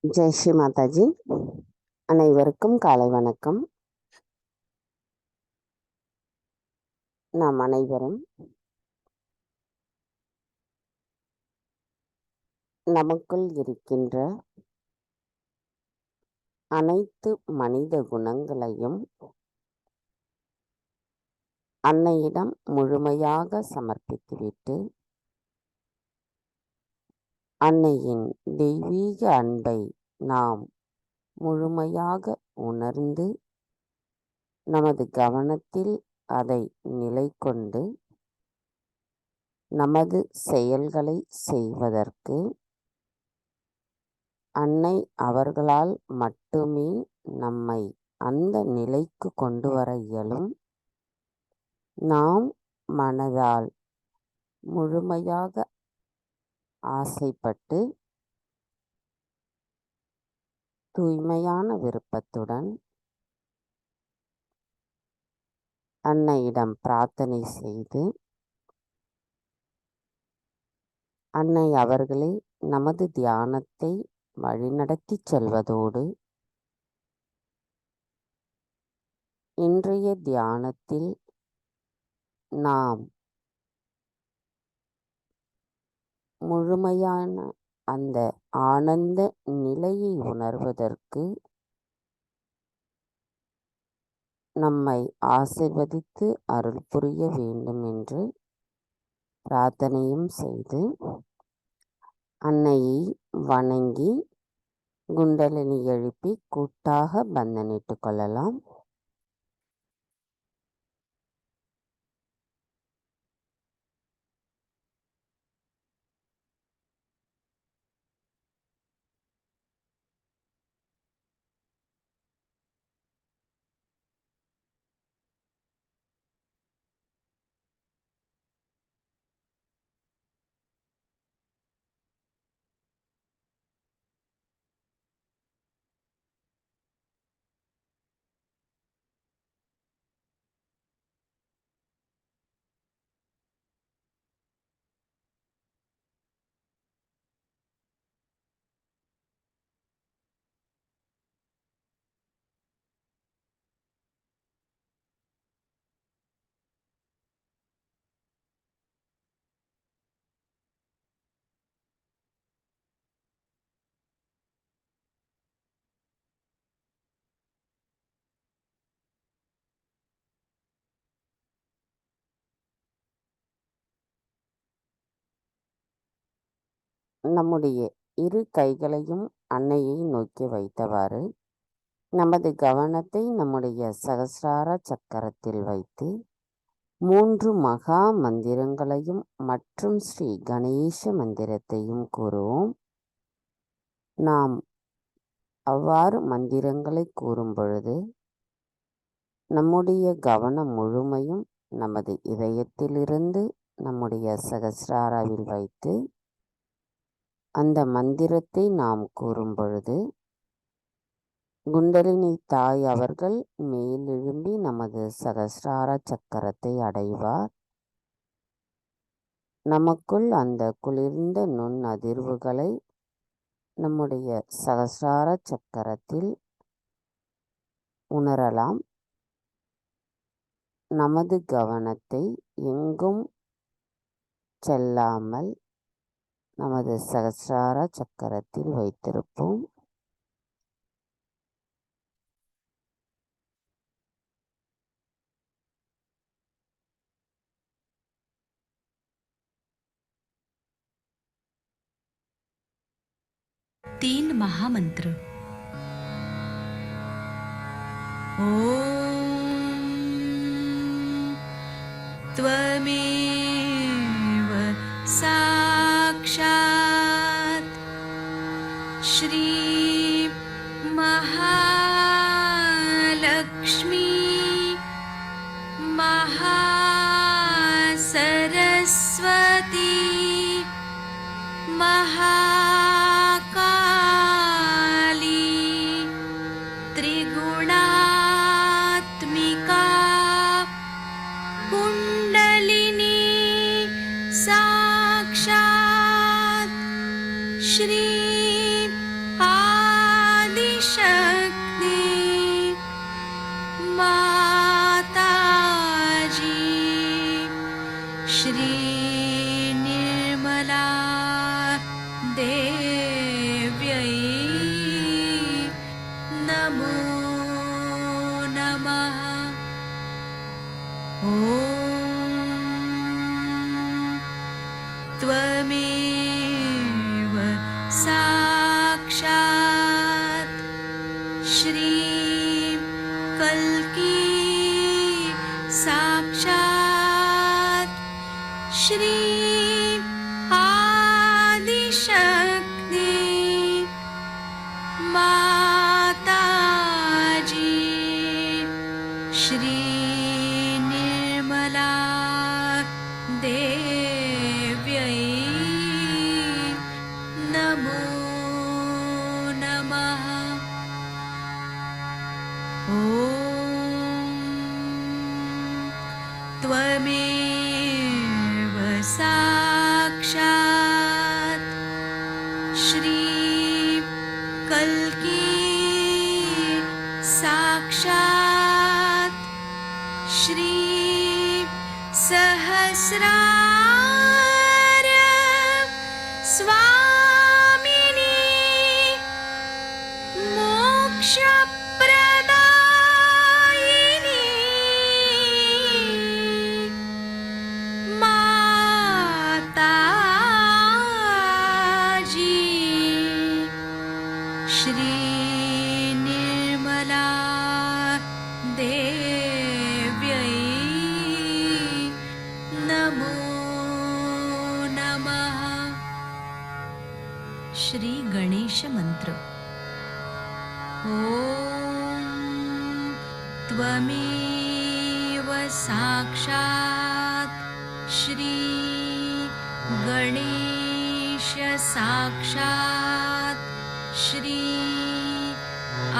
ஜெய் ஸ்ரீ மாதாஜி. அனைவருக்கும் காலை வணக்கம். நாம் அனைவரும் நமக்குள் இருக்கின்ற அனைத்து மனித குணங்களையும் அன்னையிடம் முழுமையாக சமர்ப்பித்துவிட்டு அன்னையின் தெய்வீக அன்பை நாம் முழுமையாக உணர்ந்து நமது கவனத்தில் அதை நிலை கொண்டு நமது செயல்களை செய்வதற்கு அன்னை அவர்களால் மட்டுமே நம்மை அந்த நிலைக்கு கொண்டு வர இயலும். நாம் மனதால் முழுமையாக ஆசைப்பட்டு தூய்மையான விருப்பத்துடன் அன்னையிடம் பிரார்த்தனை செய்து அன்னை அவர்களே நமது தியானத்தை வழிநடத்தி செல்வதோடு இன்றைய தியானத்தில் நாம் முழுமையான அந்த ஆனந்த நிலையை உணர்வதற்கு நம்மை ஆசீர்வதித்து அருள் புரிய வேண்டும் என்று பிரார்த்தனையும் செய்து அன்னையை வணங்கி குண்டலினி எழுப்பி கூட்டாக பந்தனிட்டு கொள்ளலாம். நம்முடைய இரு கைகளையும் அன்னையை நோக்கி வைத்தவாறு நமது கவனத்தை நம்முடைய சகசிரார சக்கரத்தில் வைத்து 3 மகா மந்திரங்களையும் மற்றும் ஸ்ரீ கணேச மந்திரத்தையும் கூறுவோம். நாம் அவ்வாறு மந்திரங்களை கூறும் பொழுது நம்முடைய கவனம் முழுமையும் நமது இதயத்திலிருந்து நம்முடைய சகசிராராவில் வைத்து அந்த மந்திரத்தை நாம் கூறும் பொழுது குண்டலினி தாய் அவர்கள் மேலெழும்பி நமது சகசிரார சக்கரத்தை அடைவார். நமக்குள் அந்த குளிர்ந்த நுண் அதிர்வுகளை நம்முடைய சகசிரார சக்கரத்தில் உணரலாம். நமது கவனத்தை எங்கும் செல்லாமல் நமது சகசிரார சக்கரத்தில் வைத்திருப்போம். तीन महामंत्र। ओम त्वमेव साक्षात् श्री महालक्ष्मी महासरस्वती त्रिगुणात्मिका कुण्डलिनी साक्षात् श्री श्री निर्मला देव्यै नमो नमः। ॐ त्वमेव साक्षात् श्रीं कल्की साक्षात् श्रीं आदिशक्ति माताजी श्री निर्मला देव्यै नमो नमः। ॐ त्वमेव साक्षात् श्रीं कल्की साक्षात् श्रीं सहस्रार स्वामिनी मोक्षप्रदायिनी माताजी श्री निर्मला देव्यै नमो नमः। श्री गणेश मंत्र। ॐ त्वमेव साक्षात् श्री गणेश साक्षात् श्री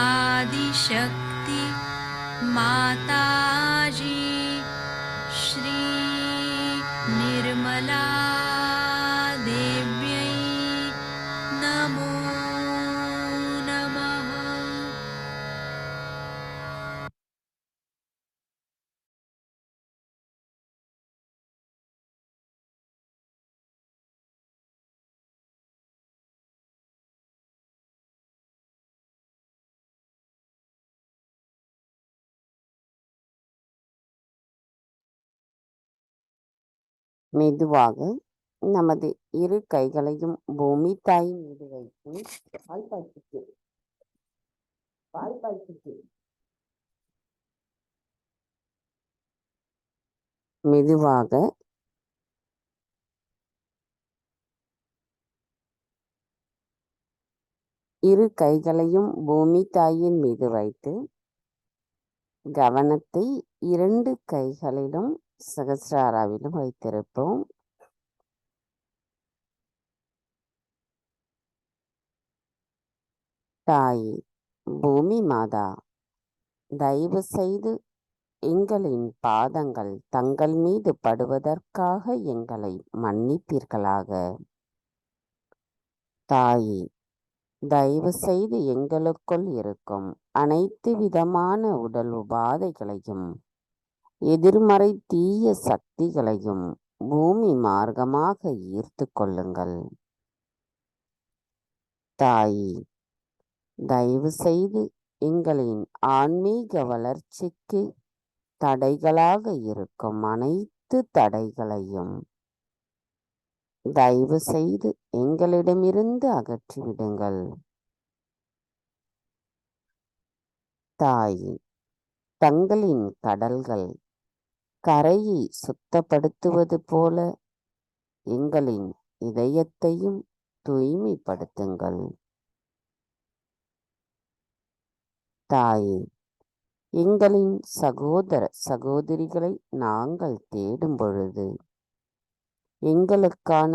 आदिशक्ति माताजी श्री निर्मला देव्यै नमो नमः। மெதுவாக நமது இரு கைகளையும் பூமி தாயின் மீது வைத்து பாய்ப்பாய்க்கு மெதுவாக இரு கைகளையும் பூமி தாயின் மீது வைத்து கவனத்தை 2 கைகளிலும் சகஸ்ராராவிலும் வைத்திருப்போம். தாயே பூமி மாதா, தயவு செய்து எங்களின் பாதங்கள் தங்கள் மீது படுவதற்காக எங்களை மன்னிப்பீர்களாக. தாயே தயவு செய்து எங்களுக்குள் இருக்கும் அனைத்து விதமான உடல் உபாதைகளையும் எதிர்மறை தீய சக்திகளையும் பூமி மார்க்கமாக ஈர்த்து கொள்ளுங்கள். தாயே தயவு செய்து எங்களின் ஆன்மீக வளர்ச்சிக்கு தடைகளாக இருக்கும் அனைத்து தடைகளையும் தயவு செய்து எங்களிடமிருந்து அகற்றிவிடுங்கள். தாயே தங்களின் கடல்கள் கரையை சுத்தப்படுத்துவது போல எங்களின் இதயத்தையும் தூய்மைப்படுத்துங்கள். தாயே எங்களின் சகோதர சகோதரிகளை நாங்கள் தேடும் பொழுது எங்களுக்கான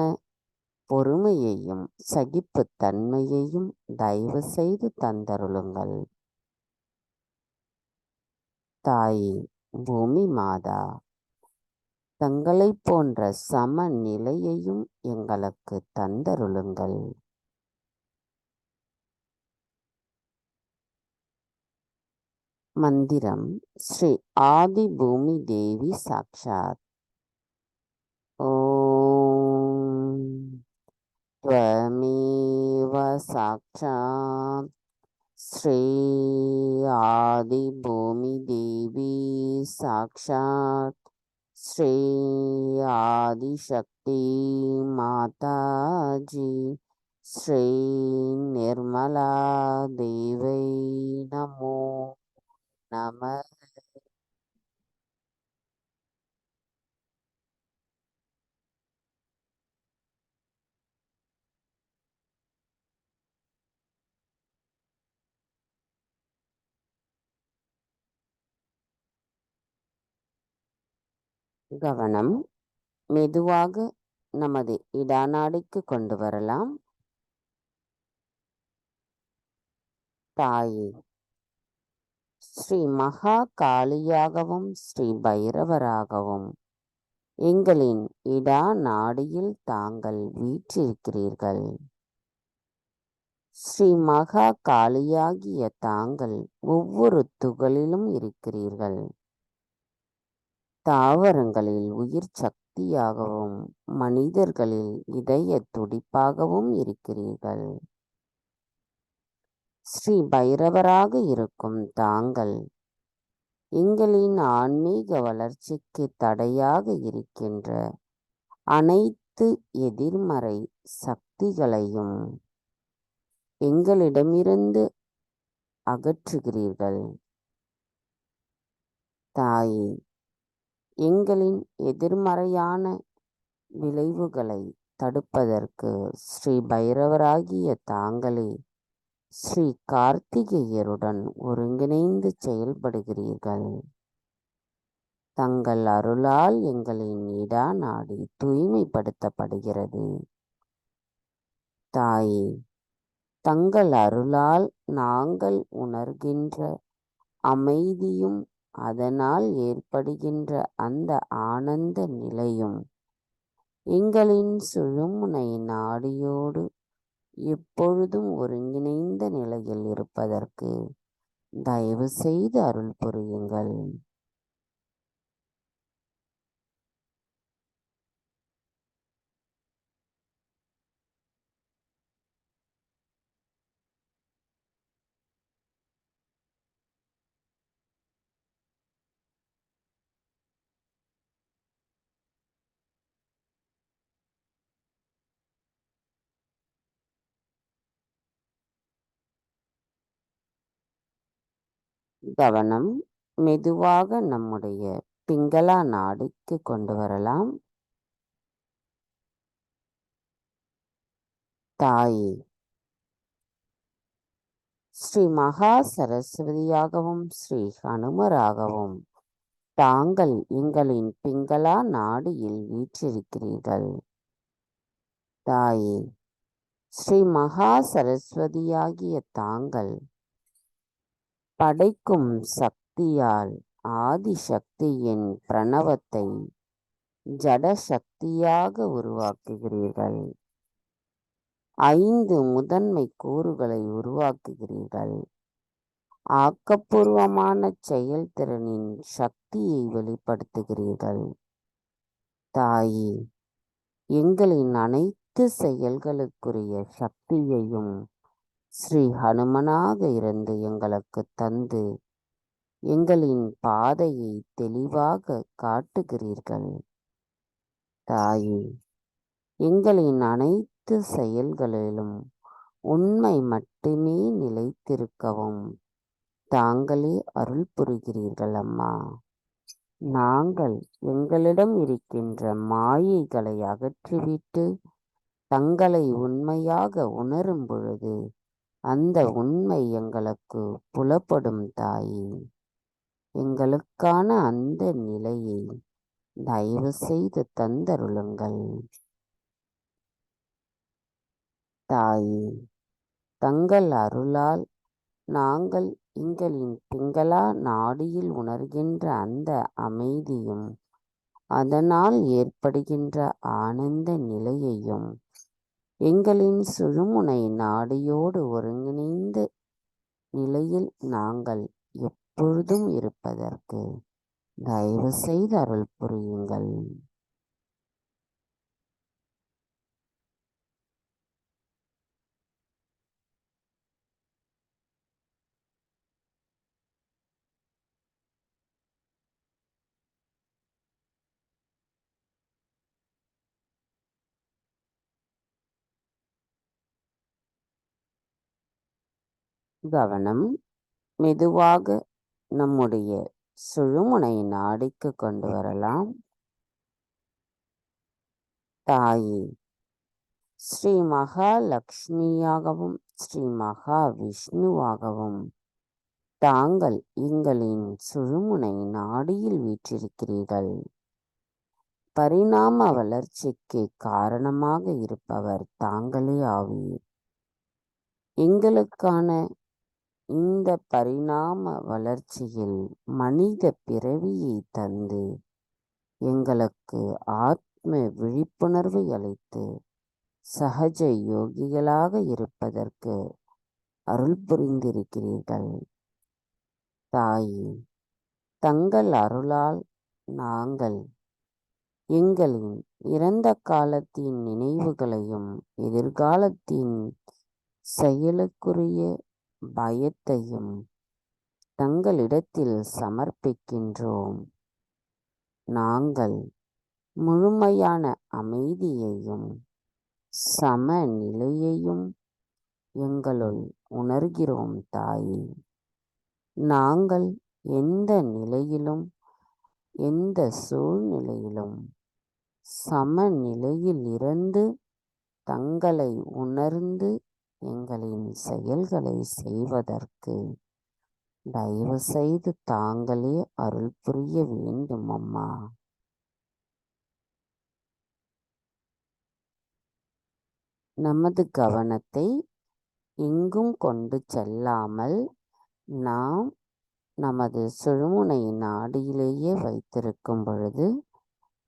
பொறுமையையும் சகிப்புத்தன்மையையும் தயவு செய்து தந்தருளுங்கள். தாயே பூமி மாதா, தங்களைப் போன்ற சமநிலையையும் எங்களுக்கு தந்தருளுங்கள். மந்திரம் ஸ்ரீ ஆதி பூமி தேவி சாக்ஷாத். சாட்சாத் ஸ்ரீ ஆதி பூமி தேவி சாட்சாத் ஸ்ரீ ஆதிசக்தி மாதாஜி ஸ்ரீ நிர்மலா தேவை நமோ நம. கவனம் மெதுவாக நமது இடாநாடிக்கு கொண்டு வரலாம். தாயே, ஸ்ரீ மகா காளியாகவும் ஸ்ரீ பைரவராகவும் எங்களின் இடா நாடியில் தாங்கள் வீற்றிருக்கிறீர்கள். ஸ்ரீ மகா காளியாகிய தாங்கள் ஒவ்வொரு துகளிலும் இருக்கிறீர்கள். தாவரங்களில் உயிர் சக்தியாகவும் மனிதர்களில் இதய துடிப்பாகவும் இருக்கிறீர்கள். ஸ்ரீ பைரவராக இருக்கும் தாங்கள் எங்களின் ஆன்மீக வளர்ச்சிக்கு தடையாக இருக்கின்ற அனைத்து எதிர்மறை சக்திகளையும் எங்களிடமிருந்து அகற்றுகிறீர்கள். தாயே, எங்களின் எதிர்மறையான விளைவுகளை தடுப்பதற்கு ஸ்ரீ பைரவராகிய தாங்களே ஸ்ரீ கார்த்திகேயருடன் ஒருங்கிணைந்து செயல்படுகிறீர்கள். தங்கள் அருளால் எங்களின் இடா நாடி தூய்மைப்படுத்தப்படுகிறது. தாயே, தங்கள் அருளால் நாங்கள் உணர்கின்ற அமைதியும் அதனால் ஏற்படுகின்ற அந்த ஆனந்த நிலையும் எங்களின் சுழுமுனை நாடியோடு எப்பொழுதும் ஒருங்கிணைந்த நிலையில் இருப்பதற்கு தயவு செய்து அருள் புரியுங்கள். கவனம் மெதுவாக நம்முடைய பிங்களா நாடிக்கு கொண்டு வரலாம். தாயே, ஸ்ரீ மகா சரஸ்வதியாகவும் ஸ்ரீ ஹனுமராகவும் தாங்கள் எங்களின் பிங்களா நாடியில் வீற்றிருக்கிறீர்கள். தாயே, ஸ்ரீ மகா சரஸ்வதியாகிய தாங்கள் படைக்கும் சக்தியால் ஆதிசக்தியின் பிரணவத்தை ஜட சக்தியாக உருவாக்குகிறீர்கள். 5 முதன்மை கூறுகளை உருவாக்குகிறீர்கள். ஆக்கப்பூர்வமான செயல்திறனின் சக்தியை வெளிப்படுத்துகிறீர்கள். தாயே, எங்களின் அனைத்து செயல்களுக்குரிய சக்தியையும் ஸ்ரீ ஹனுமனாக இருந்து எங்களுக்கு தந்து எங்களின் பாதையை தெளிவாக காட்டுகிறீர்கள். தாயே, எங்களின் அனைத்து செயல்களிலும் உண்மை மட்டுமே நிலைத்திருக்கவும் தாங்களே அருள் புரிகிறீர்கள் அம்மா. நாங்கள் எங்களிடம் இருக்கின்ற மாயைகளை அகற்றிவிட்டு தங்களை உண்மையாக உணரும் பொழுது அந்த உண்மை எங்களுக்கு புலப்படும். தாயே, எங்களுக்கான அந்த நிலையை தயவு செய்து தந்தருளுங்கள். தாயே, தங்கள் அருளால் நாங்கள் எங்களின் பிங்களா நாடியில் உணர்கின்ற அந்த அமைதியும் அதனால் ஏற்படுகின்ற ஆனந்த நிலையையும் எங்களின் சுழுமுனை நாடியோடு ஒருங்கிணைந்த நிலையில் நாங்கள் எப்பொழுதும் இருப்பதற்கு தயவு செய்து அருள் புரியுங்கள். கவனம் மெதுவாக நம்முடைய சுழுமுனை நாடிக்கு கொண்டு வரலாம். தாயே, ஸ்ரீ மகாலட்சுமியாகவும் ஸ்ரீ மகா விஷ்ணுவாகவும் தாங்கள் எங்களின் சுழுமுனை நாடியில் வீற்றிருக்கிறீர்கள். பரிணாம வளர்ச்சிக்கு காரணமாக இருப்பவர் தாங்களே ஆவீர். எங்களுக்கான இந்த பரிணாம வளர்ச்சியில் மனித பிறவியை தந்து எங்களுக்கு ஆத்ம விழிப்புணர்வை அளித்து சஹஜ யோகிகளாக இருப்பதற்கு அருள் புரிந்திருக்கிறீர்கள். தாயே, தங்கள் அருளால் நாங்கள் எங்களின் இறந்த காலத்தின் நினைவுகளையும் எதிர்காலத்தின் செயலுக்குரிய பயத்தையும் தங்களிடத்தில் சமர்ப்பிக்கின்றோம். நாங்கள் முழுமையான அமைதியையும் சமநிலையையும் எங்களுள் உணர்கிறோம். தாயே, நாங்கள் எந்த நிலையிலும் எந்த சூழ்நிலையிலும் சமநிலையில் இருந்து தங்களை உணர்ந்து எங்களின் செயல்களை செய்வதற்கு தயவு செய்து தாங்களே அருள் புரிய வேண்டும் அம்மா. நமது கவனத்தை எங்கும் கொண்டு செல்லாமல் நாம் நமது சுழுமுனை நாடியிலேயே வைத்திருக்கும் பொழுது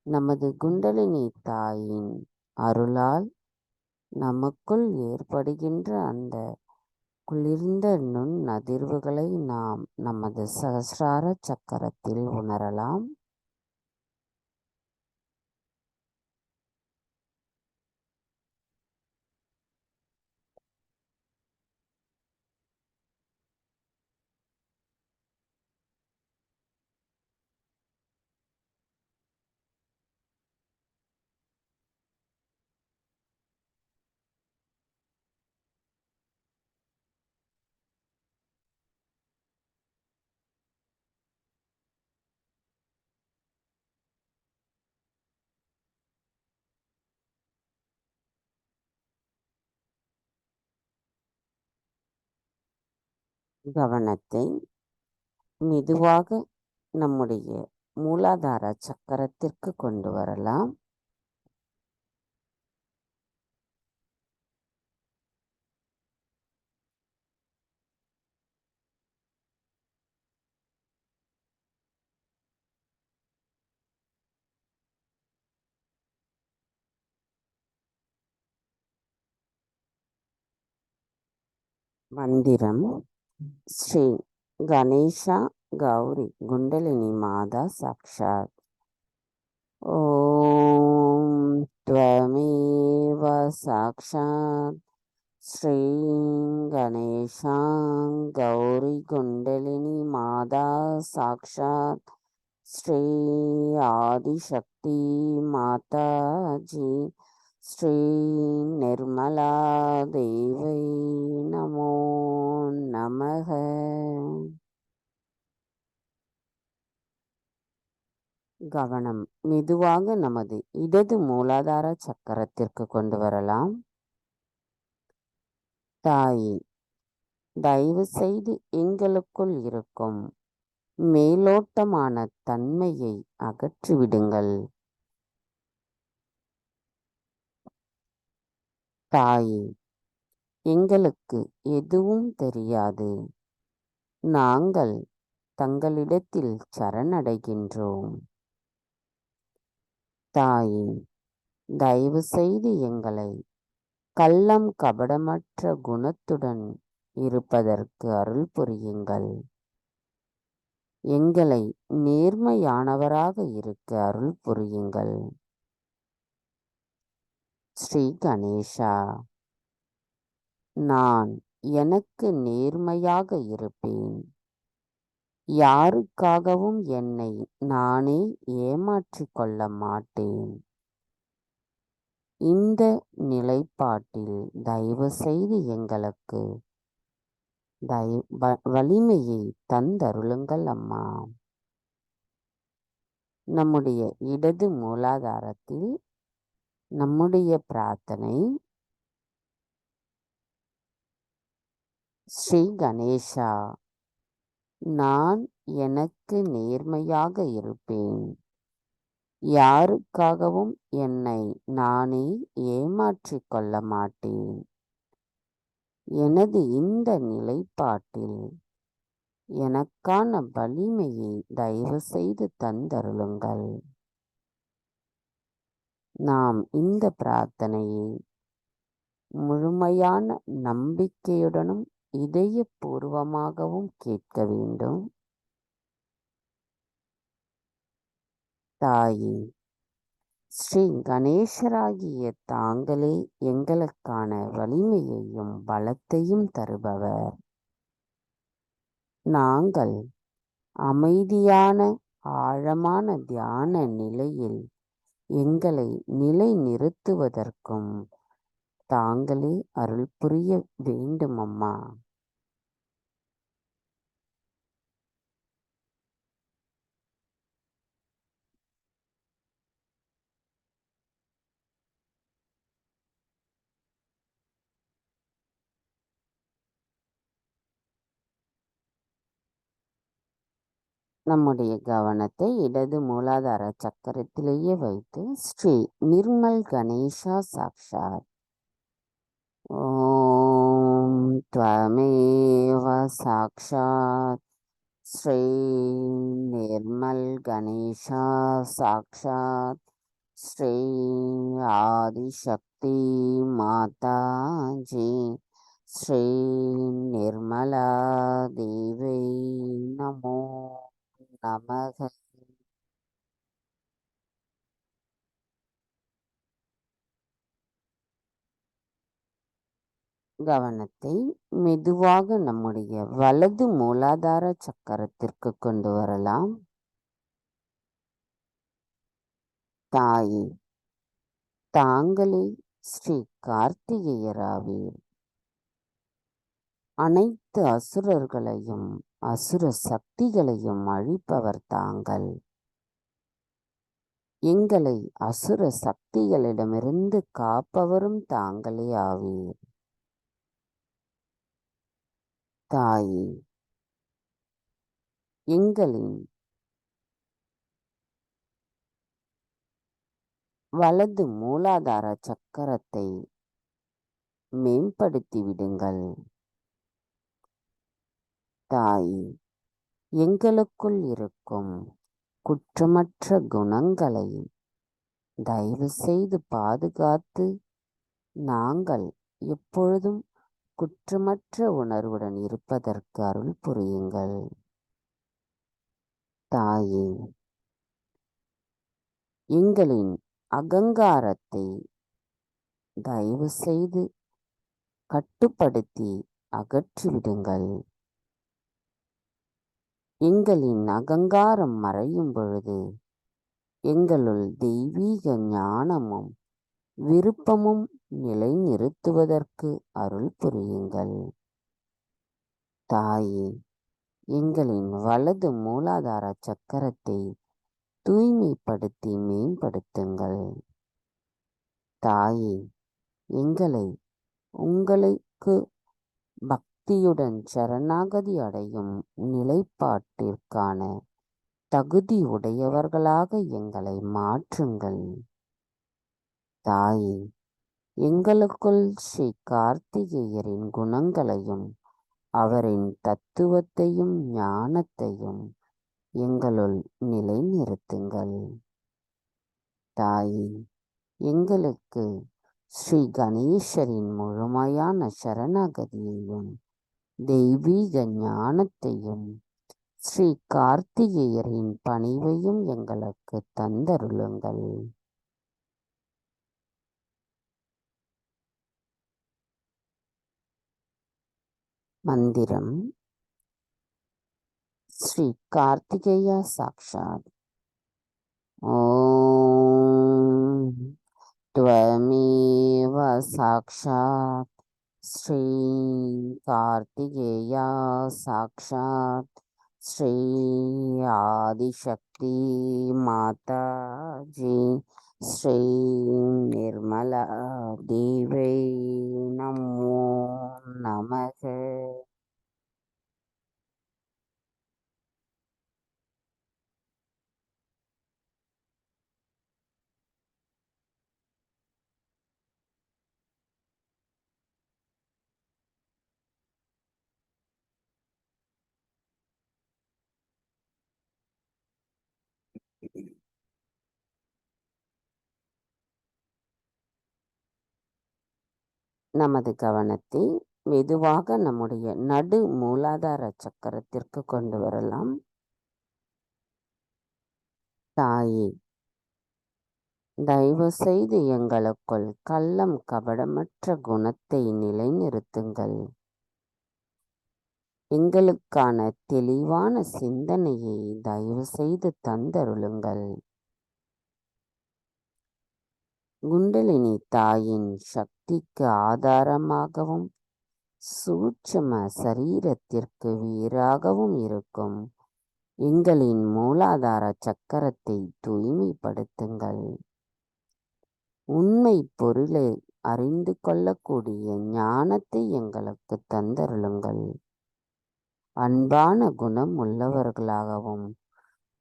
நமது குண்டலினி தாயின் அருளால் நமக்குள் ஏற்படுகின்ற அந்த குளிர்ந்த நுண் அதிர்வுகளை நாம் நமது சகசிரார சக்கரத்தில் உணரலாம். கவனத்தை மெதுவாக நம்முடைய மூலாதார சக்கரத்திற்கு கொண்டு வரலாம். மந்திரம் ஸ்ரீ கணேஷா கௌரி குண்டலினி மாதா சாக்ஷாத். ஓம் த்வமேவ சாக்ஷாத் ஸ்ரீ கணேஷா கௌரி குண்டலினி மாதா சாக்ஷாத் ஸ்ரீ ஆதிசக்தி மாதாஜி ஸ்ரீ நிர்மலா தேவை நமோ நமக. கவனம் மெதுவாக நமது இடது மூலாதார சக்கரத்திற்கு கொண்டு வரலாம். தாயே, தயவு செய்து எங்களுக்குள் இருக்கும் மேலோட்டமான தன்மையை அகற்றிவிடுங்கள். தாயே, எங்களுக்கு எதுவும் தெரியாது. நாங்கள் தங்களிடத்தில் சரணடைகின்றோம். தாயே, தயவு செய்து எங்களை கள்ளம் கபடமற்ற குணத்துடன் இருப்பதற்கு அருள் புரியுங்கள். எங்களை நேர்மையானவராக இருக்க அருள் புரியுங்கள். ஸ்ரீ கணேஷா, நான் எனக்கு நேர்மையாக இருப்பேன். யாருக்காகவும் என்னை நானே ஏமாற்றிக் கொள்ள மாட்டேன். இந்த நிலைப்பாட்டில் தயவு செய்து எங்களுக்கு வலிமையை தந்தருளுங்கள் அம்மா. நம்முடைய இடது மூலாதாரத்தில் நம்முடைய பிரார்த்தனை ஸ்ரீ கணேஷா, நான் எனக்கு நேர்மையாக இருப்பேன். யாருக்காகவும் என்னை நானே ஏமாற்றிக் கொள்ள மாட்டேன். எனது இந்த நிலைப்பாட்டில் எனக்கான வலிமையை தயவு செய்து தந்தருளுங்கள். நாம் இந்த பிரார்த்தனையை முழுமையான நம்பிக்கையுடனும் இதயபூர்வமாகவும் கேட்க வேண்டும். தாயே, ஸ்ரீ கணேசராகிய தாங்களே எங்களுக்கான வலிமையையும் பலத்தையும் தருபவர். நாங்கள் அமைதியான ஆழமான தியான நிலையில் எங்களை நிலை நிறுத்துவதற்கும் தாங்களே அருள் புரிய வேண்டும் அம்மா. நம்முடைய கவனத்தை இடது மூலாதார சக்கரத்திலேயே வைத்து ஸ்ரீ நிர்மல் கணேஷா சாக்ஷாத் ஓம் த்வமேவ சாக்ஷாத் ஸ்ரீ நிர்மல் கணேஷா சாக்ஷாத் ஸ்ரீ ஆதிசக்தி மாதாஜி ஸ்ரீ நிர்மலா தேவை நமோ நமக. கவனத்தை மெதுவாக நம்முடைய வலது மூலாதார சக்கரத்திற்கு கொண்டு வரலாம். தாயே, தாங்களே ஸ்ரீ கார்த்திகேயராவீர். அனைத்து அசுரர்களையும் அசுர சக்திகளையும் அழிப்பவர் தாங்கள். எங்களை அசுர சக்திகளிடமிருந்து காப்பவரும் தாங்களே ஆவீர். தாயே, எங்களின் வலது மூலாதார சக்கரத்தை மேம்படுத்தி விடுங்கள். தாயே, எங்களுக்குள் இருக்கும் குற்றமற்ற குணங்களை தயவு செய்து பாதுகாத்து நாங்கள் எப்பொழுதும் குற்றமற்ற உணர்வுடன் இருப்பதற்கு அருள் புரியுங்கள். தாயே, எங்களின் அகங்காரத்தை தயவு செய்து கட்டுப்படுத்தி அகற்றிவிடுங்கள். எங்களின் அகங்காரம் மறையும் பொழுது எங்களுள் தெய்வீக ஞானமும் விருப்பமும் நிலை நிறுத்துவதற்கு அருள் புரியுங்கள். தாயே, எங்களின் வலது மூலாதார சக்கரத்தை தூய்மைப்படுத்தி மேம்படுத்துங்கள். தாயே, எங்களை உங்களுக்கு பக்தியுடன் சரணாகதி அடையும் நிலைப்பாட்டிற்கான தகுதி உடையவர்களாக எங்களை மாற்றுங்கள். தாயே, எங்களுக்குள் ஸ்ரீ கார்த்திகேயரின் குணங்களையும் அவரின் தத்துவத்தையும் ஞானத்தையும் எங்களுள் நிலை நிறுத்துங்கள். தாயே, எங்களுக்கு ஸ்ரீ கணேசரின் முழுமையான சரணாகதியையும் தெய்வீக ஞானத்தையும் ஸ்ரீ கார்த்திகேயரின் பணிவையும் எங்களுக்கு தந்தருளுங்கள். மந்திரம் ஸ்ரீ கார்த்திகேய சாக்ஷாத் ஓம் த்வமேவ சாக்ஷாத் ஸ்ரீ கார்த்திகேயா சாக்ஷாத் ஸ்ரீ ஆதிசக்தி மாதாஜி ஸ்ரீ நிர்மலா தேவை நமோ நமக. நமது கவனத்தை மெதுவாக நம்முடைய நடு மூலாதார சக்கரத்திற்கு கொண்டு வரலாம். தாயே, தயவு செய்து எங்களுக்குள் கள்ளம் கபடமற்ற குணத்தை நிலைநிறுத்துங்கள். எங்களுக்கான தெளிவான சிந்தனையை தயவு செய்து தந்தருளுங்கள். குண்டலினி தாயின் சக்திக்கு ஆதாரமாகவும் சூட்சும சரீரத்திற்கு வேறாகவும் இருக்கும் எங்களின் மூலாதார சக்கரத்தை தூய்மைப்படுத்துங்கள். உண்மை பொருளை அறிந்து கொள்ளக்கூடிய ஞானத்தை எங்களுக்கு தந்தருளுங்கள். அன்பான குணம் உள்ளவர்களாகவும்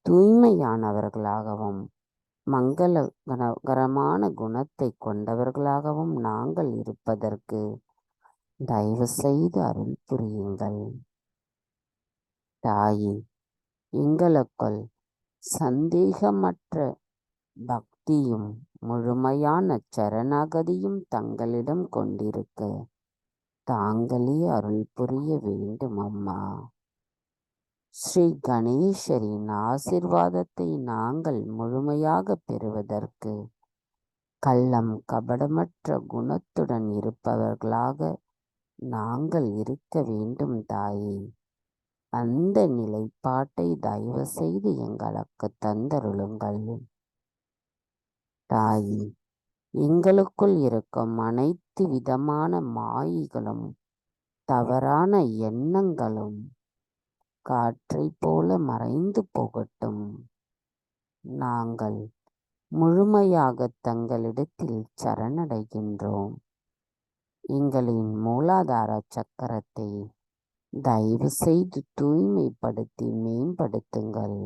தூய்மையானவர்களாகவும் மங்களகரமான குணத்தை கொண்டவர்களாகவும் நாங்கள் இருப்பதற்கு தயவு செய்து அருள் புரியுங்கள். தாயே, எங்களுக்குள் சந்தேகமற்ற பக்தியும் முழுமையான சரணாகதியும் தங்களிடம் கொண்டிருக்க தாங்களே அருள் புரிய வேண்டும் அம்மா. ஸ்ரீ கணேசரின் ஆசிர்வாதத்தை நாங்கள் முழுமையாக பெறுவதற்கு கள்ளம் கபடமற்ற குணத்துடன் இருப்பவர்களாக நாங்கள் இருக்க வேண்டும் தாயே. அந்த நிலைப்பாட்டை தயவு செய்து எங்களுக்கு தந்தருளுங்கள். தாயே, எங்களுக்குள் இருக்கும் அனைத்து விதமான மாயைகளும் தவறான எண்ணங்களும் காற்றை போல மறைந்து போகட்டும். நாங்கள் முழுமையாக தங்களிடத்தில் சரணடைகின்றோம். எங்களின் மூலாதார சக்கரத்தை தயவு செய்து தூய்மைப்படுத்தி மேம்படுத்துங்கள்.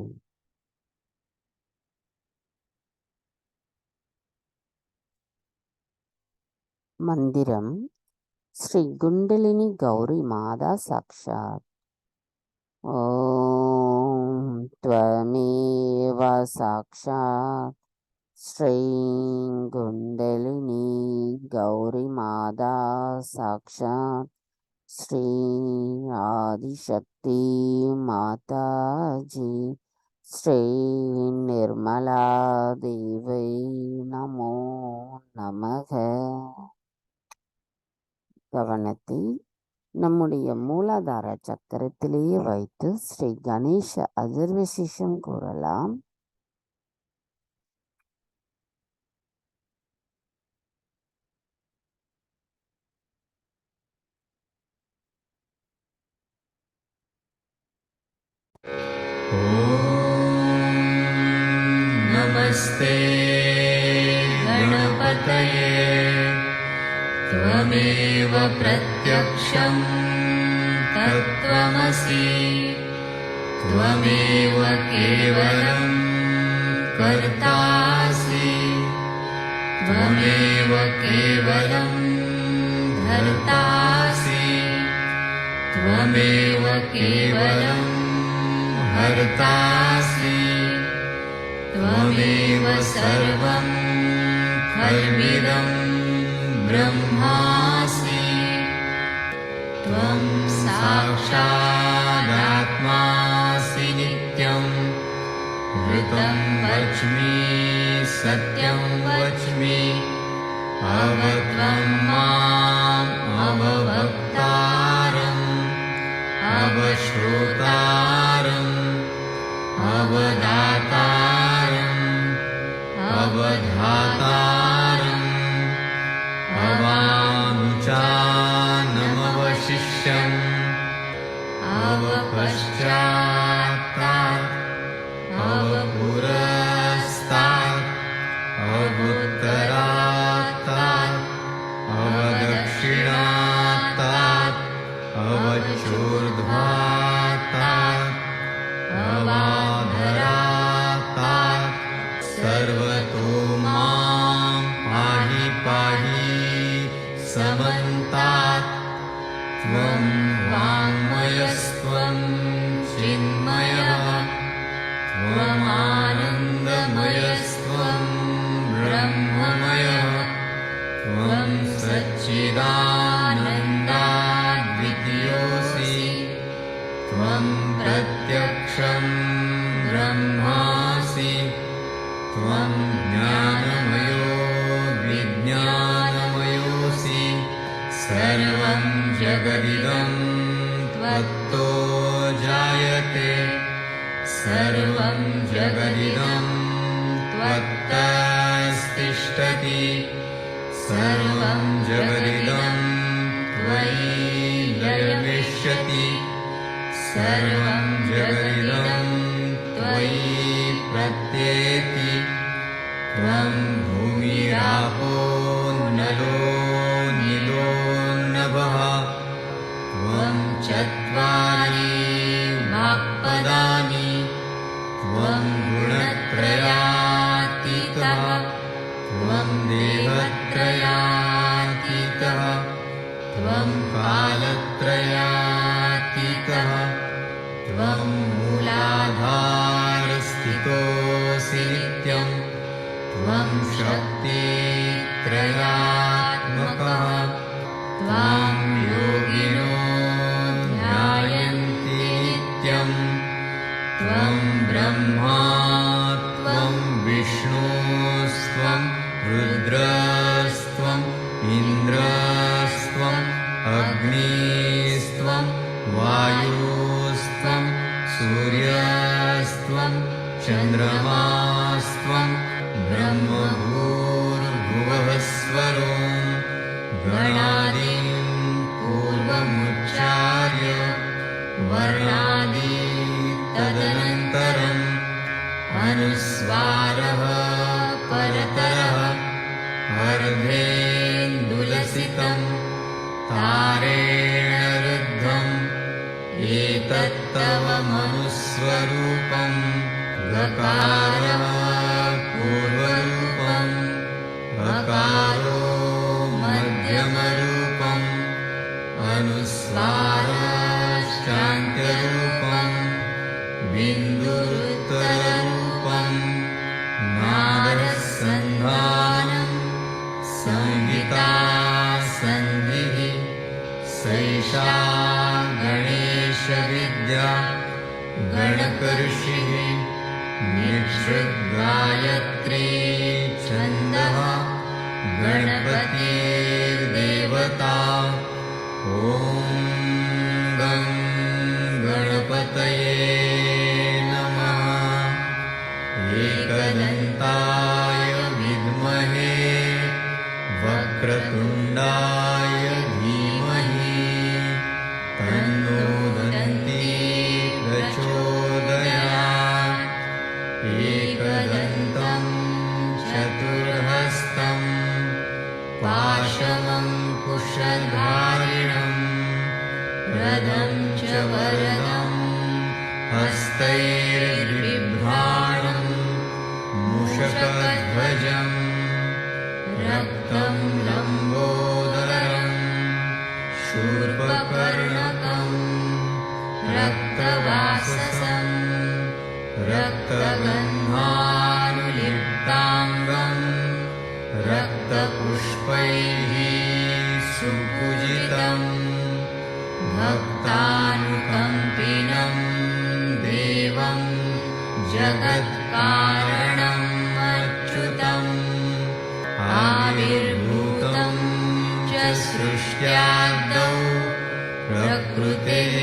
மந்திரம் ஸ்ரீ குண்டலினி கௌரி மாதா சாக்ஷாத். ஓம் த்வமேவ சாக்ஷாத் ஸ்ரீ குண்டலினி கௌரி மாதா சாக்ஷாத் ஸ்ரீ ஆதிசக்தி மாதாஜி ஸ்ரீ நிர்மலா தேவை நமோ நமக. கவனத்தை நம்முடைய மூலாதார சக்கரத்திலேயே வைத்து ஸ்ரீ கணேச அஜர்வசிஷம் கூறலாம். नमस्ते गणपतये त्वमेव प्रत्यक्षं तत्त्वमसि त्वमेव केवलं कर्तासि त्वमेव केवलं धर्तासि त्वमेव केवलं हर्तासि त्वमेव सर्वं खल्विदं ब्रह्मासि त्वं साक्षादात्मासि नित्यं ऋतं वच्मि सत्यं वच्मि अवत्वं माम् अववक्तारम् अवश्रोतारम् अवदातारम् अवधातारम् अवानुचान सच्चिदानन्दाद्वितीयोऽसि त्वं प्रत्यक्षं ब्रह्मासि त्वं ज्ञानमयो विज्ञानमयोऽसि सर्वं जगदिदं त्वत्तो जायते सर्वं जगदिदं त्वत्तस्तिष्ठति सर्वं जगदिदं त्वयि लयमिष्यति सर्वं जगदिदं त्वयि प्रत्येति त्वं भूमिरापो नलो नीलो नभः त्वं चत्वारि वाक्पदानि त्वं गुणत्रयातीतः त्वं देवत्रयातीतः त्वं कालत्रयातीतः त्वं मूलाधारस्थितोऽसि नित्यं त्वं शक्तित्रयात्मकः त्वां योगिनो ध्यायन्ति नित्यं त्वं ब्रह्मा त्वं विष्णुस्त्वं रुद्रस्त्वम् इन्द्रस्त्वम् अग्निस्त्वं वायुस्त्वं सूर्यस्त्वं चन्द्रमास्त्वं ब्रह्मभूर्भुवः स्वरो गणादिं पूर्वमुच्चार्य वर्णादि तदनन्तरम् अनुस्वारः परतरः अर्धेन्दुलसितं तारेण रुद्धम् एतत्तव मनुस्वरूपं गकारः पूर्वरूपम् अकारो मध्यमरूपम् अनुस्वाराश्चान्त्यरूपम् बिन्दुरुत्तररूपम् नादसन्धानम् संहिता सन्धिः सैषा गणेशविद्या गणकऋषिः निःसृद्गायत्री छन्दः गणपतिर्देवता ॐ गं गणपतये नमः एकदन्ताय विद्महे वक्रतुण्डाय धीमहि तन्नो दन्ती प्रचोदयात् एकदन्तं चतुर्हस्तं पाशमङ्कुशधारिणं रदं च वरदं हस्तैर्बिभ्राणं मूषकध्वजम् रक्तं लम्बोदरं शूर्पकर्णकं रक्तवाससं रक्तगन्धानुलिप्ताङ्गं रक्तपुष्पैः सुपूजितं भक्तानुकम्पिनं देवं जगत्कारणम् अच्युतम् आविर्भूतं च सृष्ट्यादौ प्रकृतेः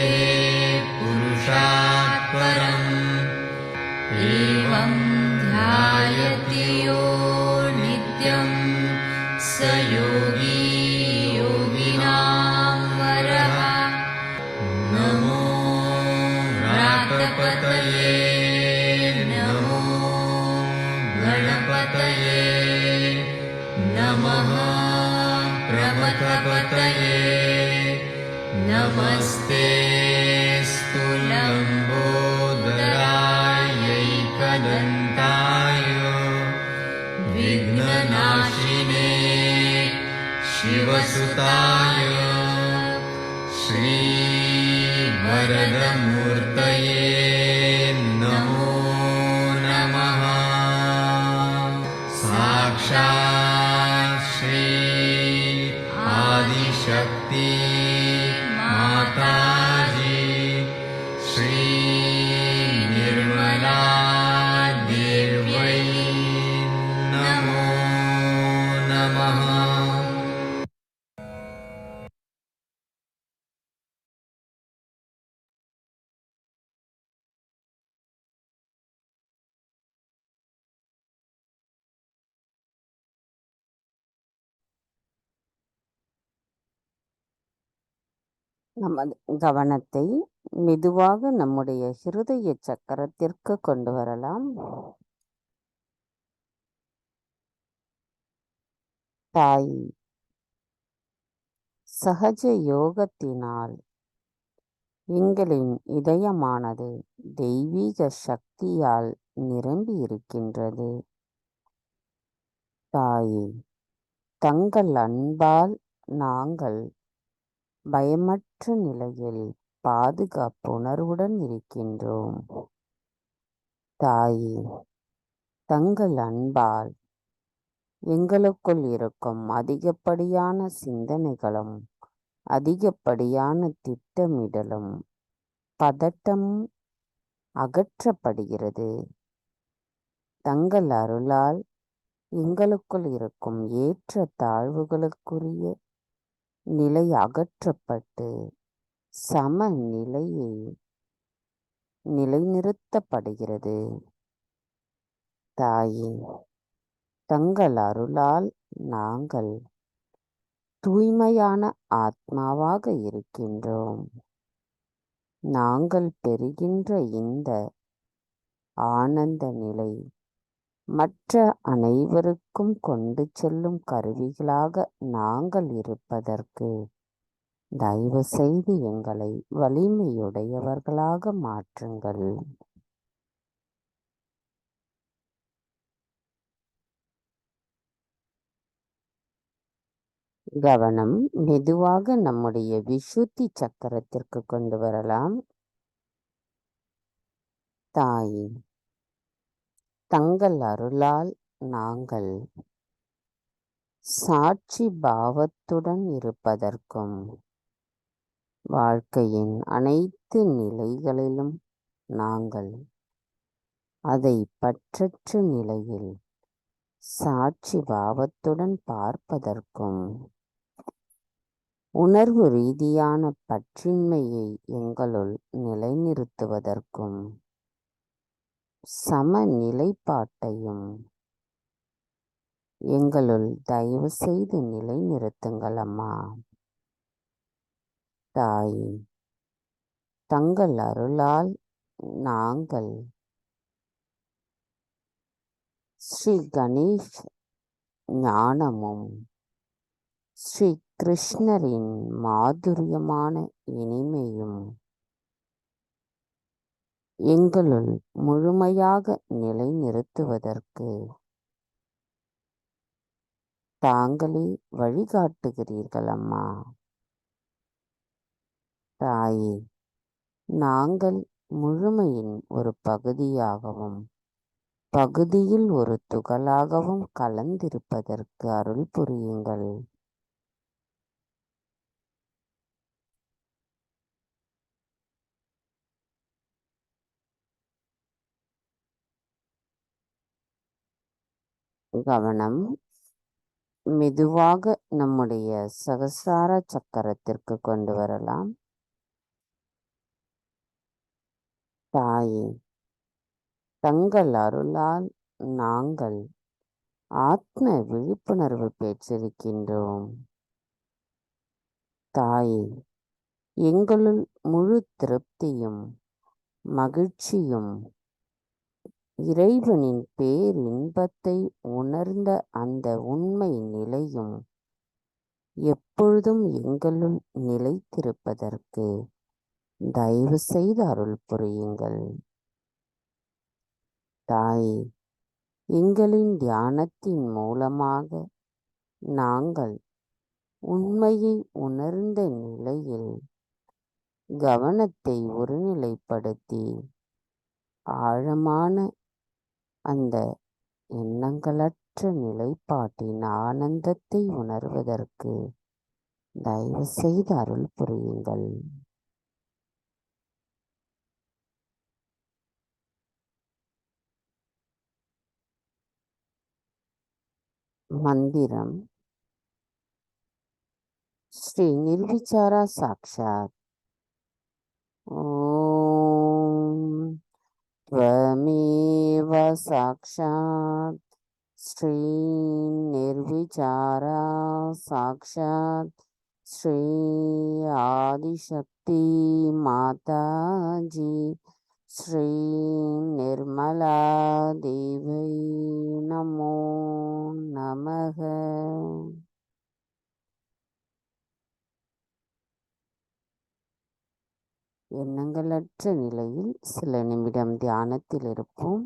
पुरुषात् परम् एवं ध्यायति यो नित्यं स योगी योगिनां वरः नमो व्रातपतये नमो गणपतये नमः प्रमथपतये नमस्ते स्थूलम्बोदरायैकदन्ताय विघ्ननाशिने शिवसुताय श्रीवरदमूर्तये नमो नमः साक्षात् श्री शक्ति माताजी श्री निर्मला देव्यै नमो नमः। நமது கவனத்தை மெதுவாக நம்முடைய ஹிருதய சக்கரத்திற்கு கொண்டு வரலாம். தாய் சஹஜ யோகத்தினால் எங்களின் இதயமானது தெய்வீக சக்தியால் நிரம்பி இருக்கின்றது. தாயே, தங்கள் அன்பால் நாங்கள் பயமற்ற நிலையில் பாதுகாப்புணர்வுடன் இருக்கின்றோம். தாயே, தங்கள் அன்பால் எங்களுக்குள் இருக்கும் அதிகப்படியான சிந்தனைகளும் அதிகப்படியான திட்டமிடலும் பதட்டமும் அகற்றப்படுகிறது. தங்கள் அருளால் எங்களுக்குள் இருக்கும் ஏற்ற தாழ்வுகளுக்குரிய நிலை அகற்றப்பட்டு சமநிலையை நிலைநிறுத்தப்படுகிறது. தாயே, தங்கள் அருளால் நாங்கள் தூய்மையான ஆத்மாவாக இருக்கின்றோம். நாங்கள் பெறுகின்ற இந்த ஆனந்த நிலை மற்ற அனைவருக்கும் கொண்டு செல்லும் கருவிகளாக நாங்கள் இருப்பதற்கு தயவு செய்து எங்களை வலிமையுடையவர்களாக மாற்றுங்கள். கவனம் மெதுவாக நம்முடைய விசுத்தி சக்கரத்திற்கு கொண்டு வரலாம். தாயே, தங்கள் அருளால் நாங்கள் சாட்சி பாவத்துடன் இருப்பதற்கும் வாழ்க்கையின் அனைத்து நிலைகளிலும் நாங்கள் அதை பற்றற்ற நிலையில் சாட்சி பாவத்துடன் பார்ப்பதற்கும் உணர்வு ரீதியான பற்றின்மையை எங்களுள் நிலைநிறுத்துவதற்கும் சமநிலைப்பாட்டையும் எங்களுள் தயவு செய்து நிலைநிறுத்துங்கள் அம்மா. தாயே, தங்கள் அருளால் நாங்கள் ஸ்ரீ கணேஷ் ஞானமும் ஸ்ரீ கிருஷ்ணரின் மாதுரியமான இனிமையும் எங்களுள் முழுமையாக நிலைநிறுத்துவதற்கு தாங்களே வழிகாட்டுகிறீர்கள் அம்மா. தாயே, நாங்கள் முழுமையின் ஒரு பகுதியாகவும் பகுதியில் ஒரு துகளாகவும் கலந்திருப்பதற்கு அருள் புரியுங்கள். கவனம் மெதுவாக நம்முடைய சகசார சக்கரத்திற்கு கொண்டு வரலாம். தாயே, தங்கள் அருளால் நாங்கள் ஆத்ம விழிப்புணர்வு பெற்றிருக்கின்றோம். தாயே, எங்களுள் முழு திருப்தியும் மகிழ்ச்சியும் இறைவனின் பேரின்பத்தை உணர்ந்த அந்த உண்மை நிலையும் எப்பொழுதும் எங்களுள் நிலைத்திருப்பதற்கு தயவு செய்து அருள் புரியுங்கள். தாயே, எங்களின் தியானத்தின் மூலமாக நாங்கள் உண்மையை உணர்ந்த நிலையில் கவனத்தை ஒருநிலைப்படுத்தி ஆழமான அந்த எண்ணங்களற்ற நிலைப்பாட்டின் ஆனந்தத்தை உணர்வதற்கு தயவு செய்து அருள் புரியுங்கள். மந்திரம் ஸ்ரீ நிர்விசாரா சாக்ஷாத். ஓம் त्वमेव साक्षात् श्री निर्विचारा साक्षात् श्री आदिशक्ति माता जी श्री निर्मला देवी नमो नमः. எண்ணங்களற்ற நிலையில் சில நிமிடம் தியானத்தில் இருப்போம்.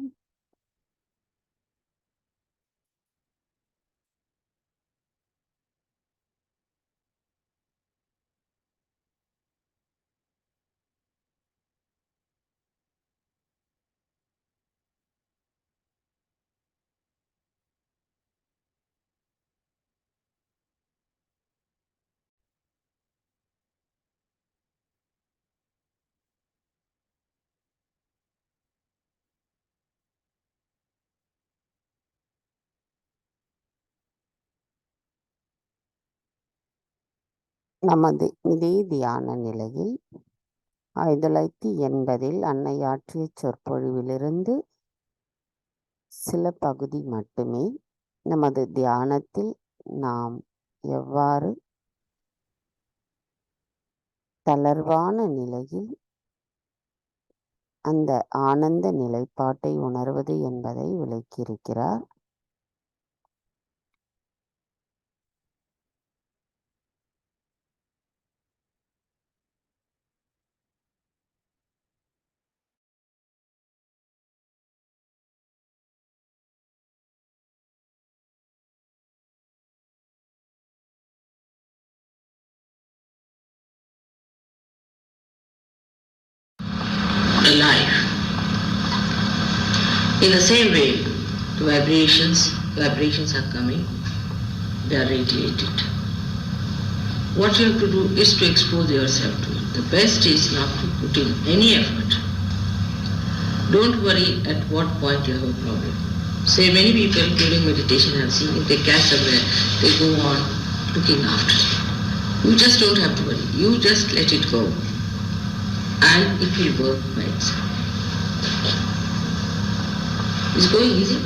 நமது இதே தியான நிலையில் 1980 அன்னையாற்றிய சொற்பொழிவிலிருந்து சில பகுதி மட்டுமே நமது தியானத்தில் நாம் எவ்வாறு தளர்வான நிலையில் அந்த ஆனந்த நிலைப்பாட்டை உணர்வது என்பதை விளக்கியிருக்கிறார். Alive. In the same way, the vibrations are coming, they are radiated. What you have to do is to expose yourself to it. The best is not to put in any effort. Don't worry at what point you have a problem. Say many people during meditation have seen if they catch somewhere, they go on looking after it. You just don't have to worry. You just let it go. And it will work by itself. It's going easy.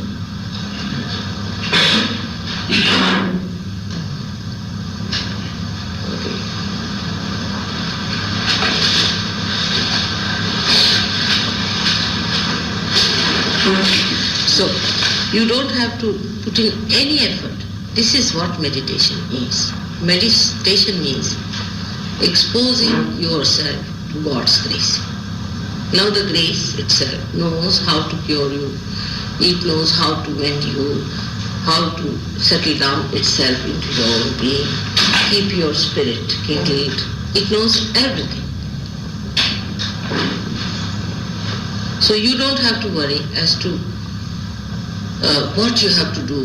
Okay. So, you don't have to put in any effort. This is what meditation is. Meditation means exposing yourself to God's grace. Now the grace itself knows how to cure you. It knows how to mend you, how to settle down itself into your own being, keep your spirit kindled. It knows everything. So you don't have to worry as to what you have to do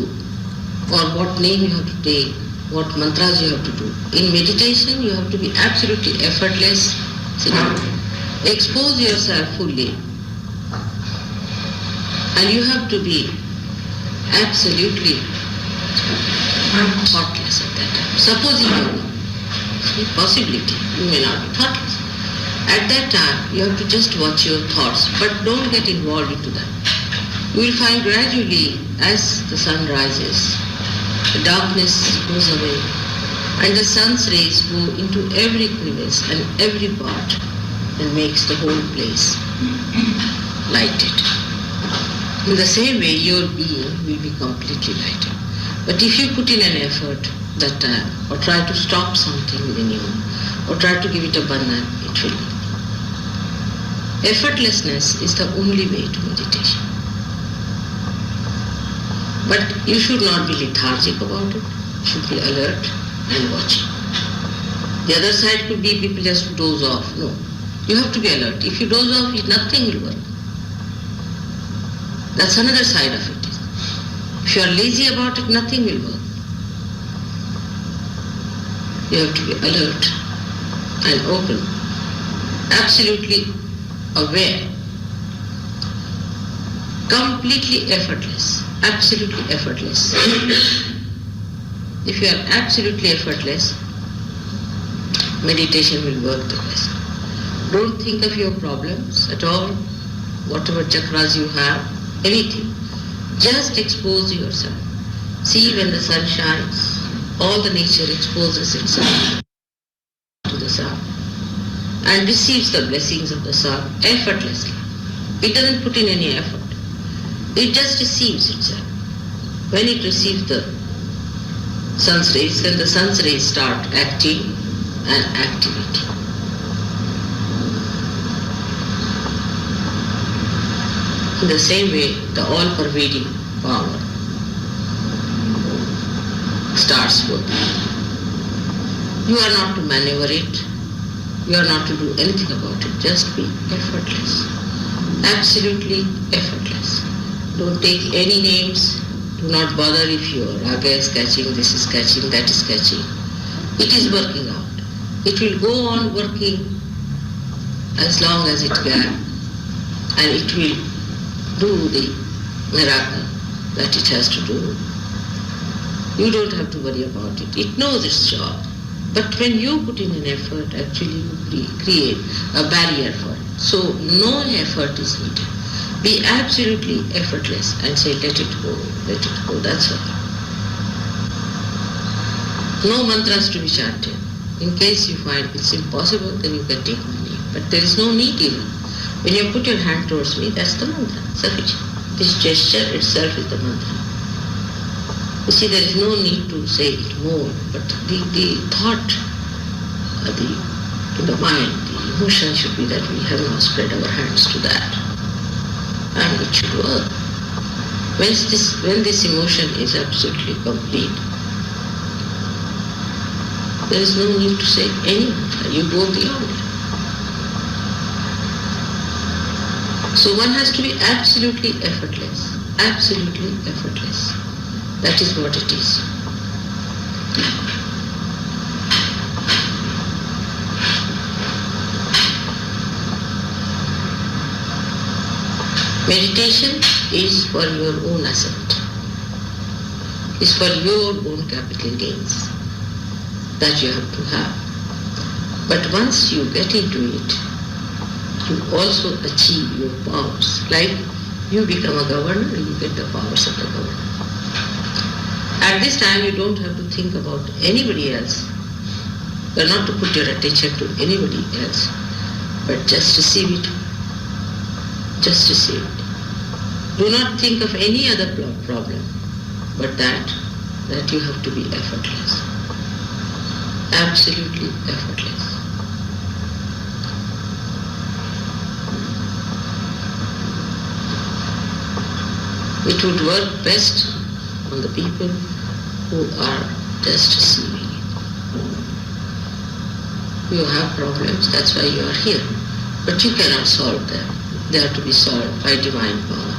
or what name you have to take, what mantras you have to do. In meditation you have to be absolutely effortless. Expose yourself fully, and you have to be absolutely thoughtless at that time. Supposing you know, possibility, you may not be thoughtless. At that time, you have to just watch your thoughts, but don't get involved into that. You will find gradually, as the sun rises, the darkness goes away, and the sun's rays go into every crevice and every part, and makes the whole place lighted. In the same way, your being will be completely lighted. But if you put in an effort that time, or try to stop something within you, or try to give it a bandhan, it will not. Effortlessness is the only way to meditation. But you should not be lethargic about it. You should be alert and watching. The other side could be people just doze off. No. You have to be alert. If you doze off, nothing will work. That's another side of it. If you are lazy about it, nothing will work. You have to be alert and open, absolutely aware, completely effortless, absolutely effortless. If you are absolutely effortless, meditation will work the best. Don't think of your problems at all, whatever chakras you have, anything. Just expose yourself. See when the sun shines, all the nature exposes itself to the sun and receives the blessings of the sun effortlessly. It doesn't put in any effort. It just receives itself. When it receives the sun's rays, then the sun's rays start acting and activating. In the same way, the all-pervading power starts working. You are not to maneuver it. You are not to do anything about it. Just be effortless. Absolutely effortless. Don't take any names. Do not bother if your raga is catching, this is catching, that is catching. It is working out. It will go on working as long as it can, and it will do the miracle that it has to do. You don't have to worry about it. It knows its job. But when you put in an effort, actually you create a barrier for it. So no effort is needed. Be absolutely effortless and say, let it go, that's all. No mantras to be chanted. In case you find it's impossible, then you can take my name. But there is no need even. When you put your hand towards me, that's the mantra, Sahajaya. This gesture itself is the mantra. You see, there is no need to say it more, but the thought, in the mind, the emotion should be that we have now spread our hands to that. And it should work. When this emotion is absolutely complete, there is no need to say any mantra. You go beyond it. So one has to be absolutely effortless. Absolutely effortless. That is what it is. Meditation is for your own ascent. Is for your own capital gains that you have to have. But once you get into it, you also achieve your powers. Like you become a governor, you get the powers of the governor. At this time, you don't have to think about anybody else. You are not to put your attention to anybody else, but just receive it. Just receive it. Do not think of any other problem, but that you have to be effortless. Absolutely effortless. It would work best on the people who are just receiving it. You have problems, that's why you are here. But you cannot solve them. They are to be solved by divine power.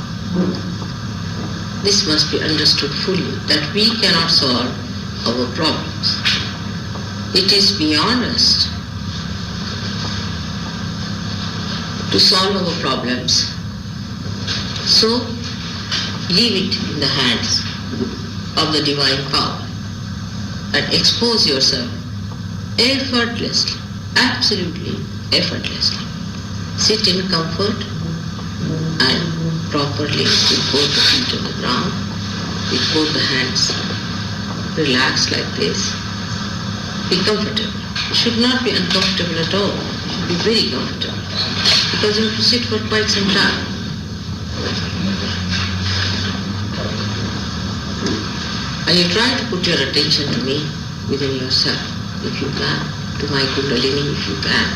This must be understood fully, that we cannot solve our problems. It is beyond us to solve our problems. So, leave it in the hands of the divine power and expose yourself effortlessly, absolutely effortlessly. Sit in comfort and properly with both the feet on the ground, with both the hands relaxed like this. Be comfortable. You should not be uncomfortable at all. You should be very comfortable because you have to sit for quite some time. And you try to put your attention to me within yourself, if you can, to my Kundalini, if you can.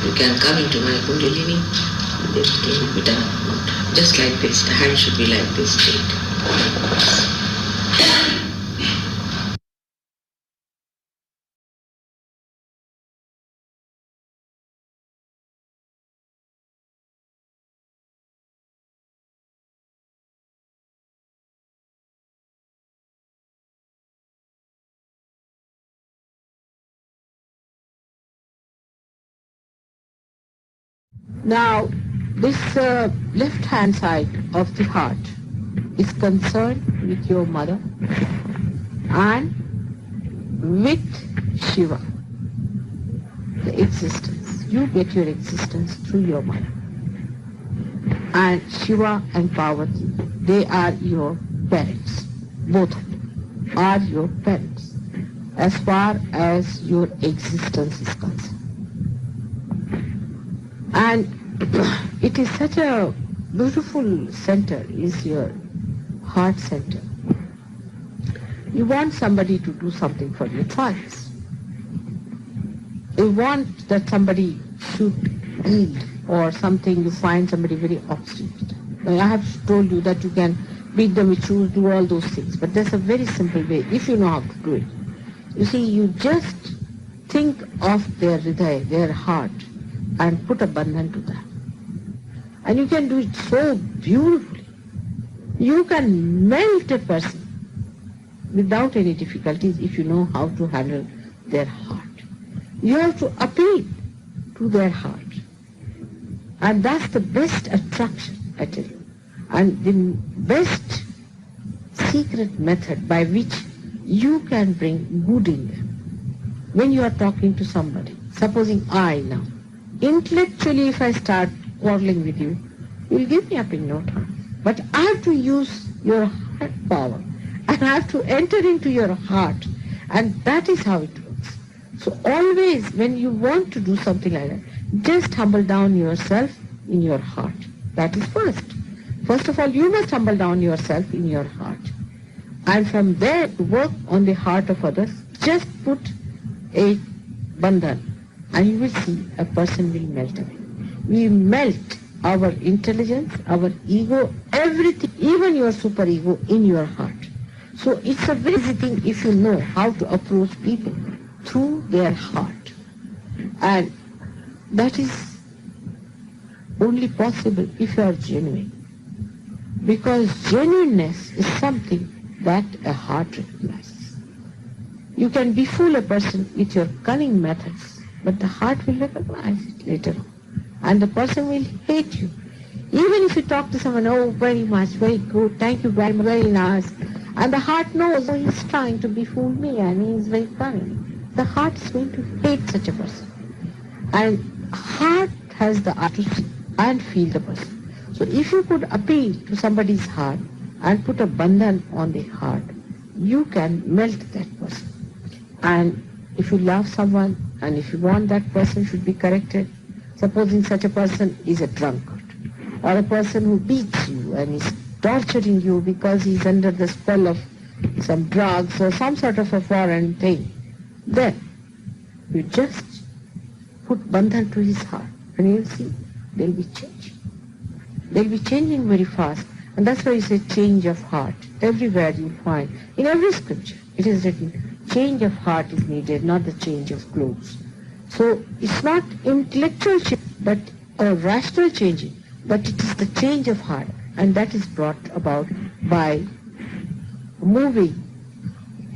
You can come into my Kundalini and everything will be done. Just like this, the hand should be like this straight. Now, this left hand side of the heart is concerned with your mother and with Shiva, the existence. You get your existence through your mother. And Shiva and Parvati, they are your parents. Both of them are your parents as far as your existence is concerned. And it is such a beautiful center, is your heart center. You want somebody to do something for your choice. You want that somebody should yield, or something you find somebody very obstinate. Now, I have told you that you can beat them with shoes, do all those things, but there's a very simple way if you know how to do it. You see, you just think of their hridaya, their heart, and put a bandhan to that. And you can do it so beautifully. You can melt a person without any difficulties if you know how to handle their heart. You have to appeal to their heart. And that's the best attraction, I tell you. And the best secret method by which you can bring good in them. When you are talking to somebody, supposing I now, intellectually if I start quarreling with you, you'll give me up in no time. But I have to use your heart power. And I have to enter into your heart. And that is how it works. So always when you want to do something like that, just humble down yourself in your heart. That is first. First of all, you must humble down yourself in your heart. And from there, work on the heart of others. Just put a bandhan and you will see a person will melt away. We melt our intelligence, our ego, everything, even your superego in your heart. So it's a very easy thing if you know how to approach people through their heart. And that is only possible if you are genuine. Because genuineness is something that a heart recognizes. You can befool a person with your cunning methods, but the heart will recognize it later on. And the person will hate you. Even if you talk to someone, oh, very much, very good, thank you very much, very nice. And the heart knows, oh, he's trying to befool me and he's very cunning. The heart is going to hate such a person. And heart has the art to see and feel the person. So if you could appeal to somebody's heart and put a bandhan on the heart, you can melt that person. And if you love someone and if you want that person should be corrected, supposing such a person is a drunkard or a person who beats you and is torturing you because he's under the spell of some drugs or some sort of a foreign thing, then you just put bandhan to his heart and you'll see there'll be change. They'll be changing very fast. And that's why you say change of heart. Everywhere you'll find, in every scripture, it is written, change of heart is needed, not the change of clothes. So it's not intellectual change, but a rational changing, but it is the change of heart. And that is brought about by moving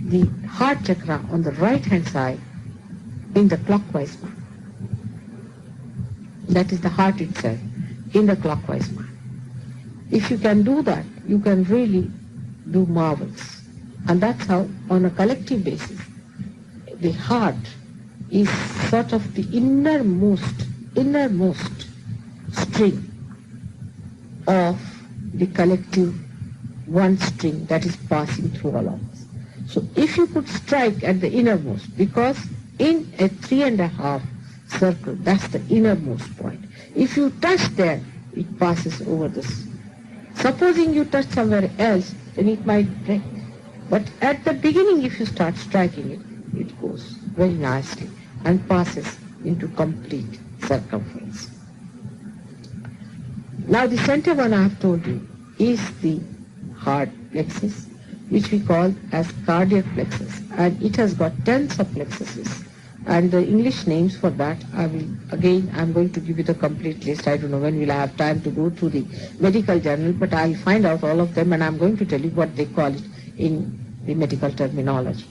the heart chakra on the right hand side in the clockwise manner. That is the heart itself in the clockwise manner. If you can do that, you can really do marvels. And that's how, on a collective basis, the heart is sort of the innermost string of the collective one string that is passing through all of us. So if you could strike at the innermost, because in a 3.5 circle, that's the innermost point. If you touch there, it passes over this. Supposing you touch somewhere else, then it might break. But at the beginning, if you start striking it, it goes very nicely and passes into complete circumference. Now the center one I have told you is the heart plexus, which we call as cardiac plexus, and it has got 10 subplexuses. And the English names for that, I'm going to give you the complete list. I don't know when we'll have time to go through the medical journal, but I'll find out all of them and I'm going to tell you what they call it in the medical terminology.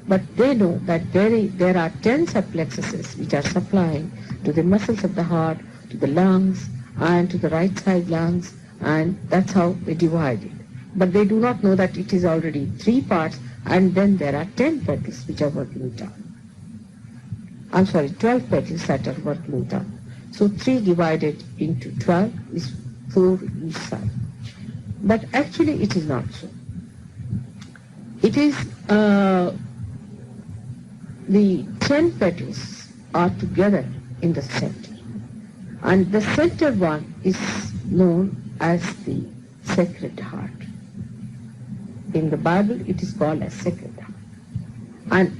But they know that there are 10 subplexuses which are supplying to the muscles of the heart, to the lungs and to the right side lungs, and that's how they divide it. But they do not know that it is already 3 parts, and then there are 10 petals which are working down. 12 petals that are working down. So 3 divided into 12 is 4 each side. But actually it is not so. It is the 10 petals are together in the center. And the center one is known as the Sacred Heart. In the Bible it is called as Sacred Heart. And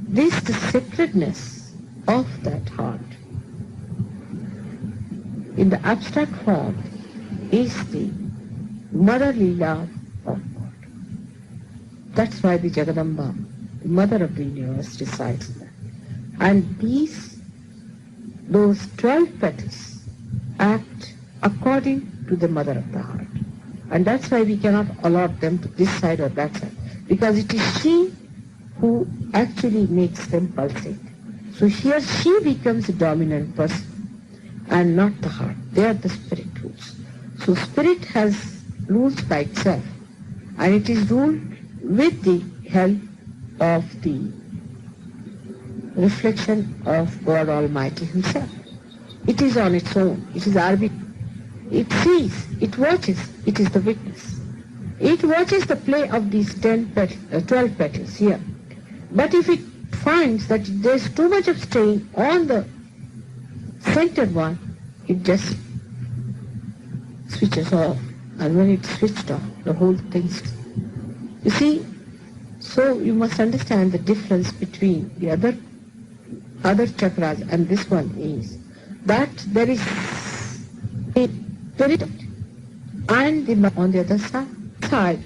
the sacredness of that heart in the abstract form is the motherly love of God. That's why the Jagadamba, the mother of the universe, resides there. And those 12 petals act according to the mother of the heart. And that's why we cannot allot them to this side or that side, because it is she who actually makes them pulsate. So here she becomes the dominant person and not the heart. They are the spirit rules. So spirit has rules by itself, and it is ruled with the help of the reflection of God Almighty Himself. It is on its own. It is arbitrary. It sees, it watches, it is the witness. It watches the play of these 12 petals here. But if it finds that there is too much of strain on the centered one, it just switches off. And when it's switched off, the whole thing. You see, so you must understand the difference between the other chakras and this one is that there is a spirit, and on the other side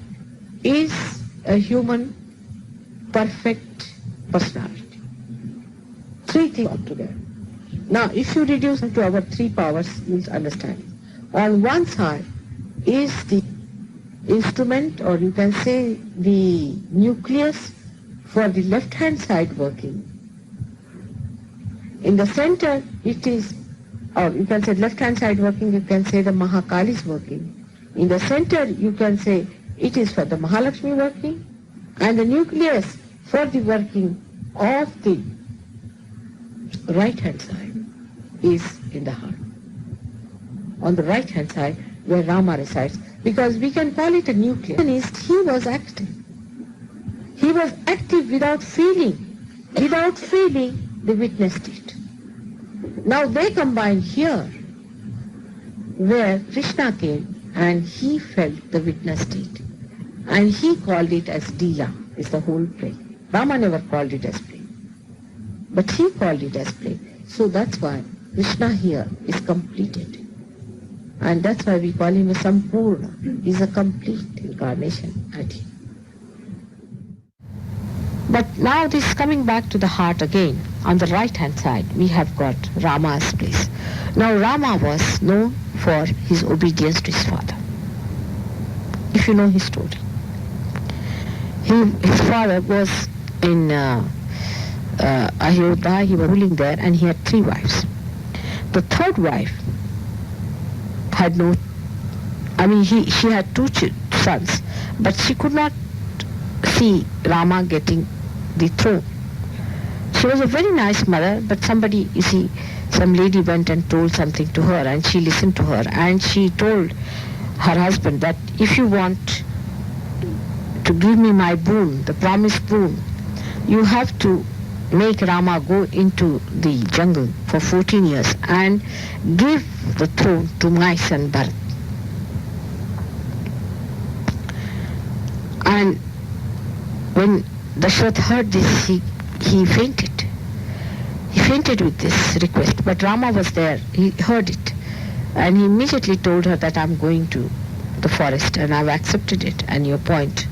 is a human perfect personality. 3 things altogether. Now, if you reduce them to our 3 powers, you'll understand. On one side is the instrument, or you can say the nucleus for the left-hand side working. In the center, it is, or you can say left-hand side working, you can say the Mahakali is working. In the center, you can say it is for the Mahalakshmi working, and the nucleus for the working of the right-hand side is in the heart. On the right-hand side, where Rama resides, because we can call it a nucleus. He was active. He was active without feeling. Without feeling, they witnessed it. Now they combine here, where Krishna came and he felt the witness state. And he called it as Leela, is the whole play. Rama never called it as play. But he called it as play. So that's why Krishna here is completed. And that's why we call him a Sampurna. He's a complete incarnation at him. But now this is coming back to the heart again. On the right hand side, we have got Rama's place. Now Rama was known for his obedience to his father. If you know his story. His father was in Ayodhya, he was ruling there, and he had 3 wives. The 3rd wife had she had 2 sons, but she could not see Rama getting the throne. She was a very nice mother, but somebody, some lady went and told something to her, and she listened to her, and she told her husband that if you want to give me my boon, the promised boon, you have to make Rama go into the jungle for 14 years and give the throne to my son Bharat. And when Dashrath heard this, he fainted. He fainted with this request, but Rama was there. He heard it, and he immediately told her that I'm going to the forest and I've accepted it, and you appoint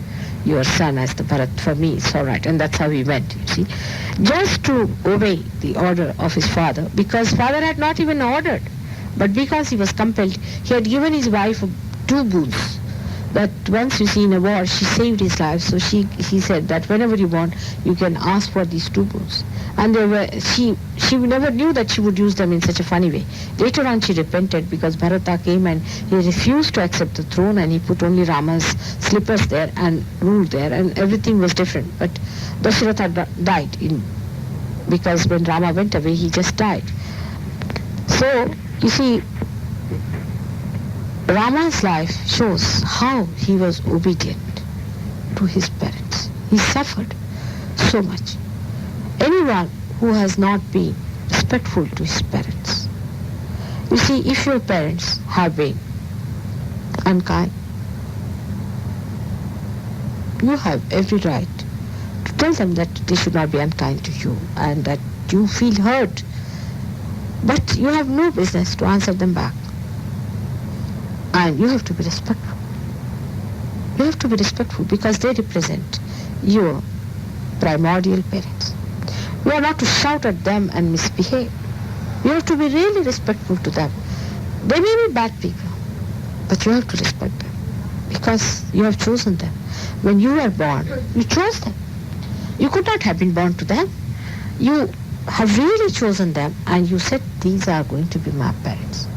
your son as the Bharat for me. It's all right. And that's how he went, you see, just to obey the order of his father, because father had not even ordered, but because he was compelled, he had given his wife 2 boons. But once you see in a war, she saved his life. So he said that whenever you want, you can ask for these 2 bows. And she never knew that she would use them in such a funny way. Later on, she repented because Bharata came and he refused to accept the throne, and he put only Rama's slippers there and ruled there, and everything was different. But Dasharatha died because when Rama went away, he just died. So you see, Rama's life shows how he was obedient to his parents. He suffered so much. Anyone who has not been respectful to his parents. You see, if your parents have been unkind, you have every right to tell them that they should not be unkind to you and that you feel hurt. But you have no business to answer them back. And you have to be respectful. You have to be respectful because they represent your primordial parents. You are not to shout at them and misbehave. You have to be really respectful to them. They may be bad people, but you have to respect them because you have chosen them. When you were born, you chose them. You could not have been born to them. You have really chosen them and you said, these are going to be my parents.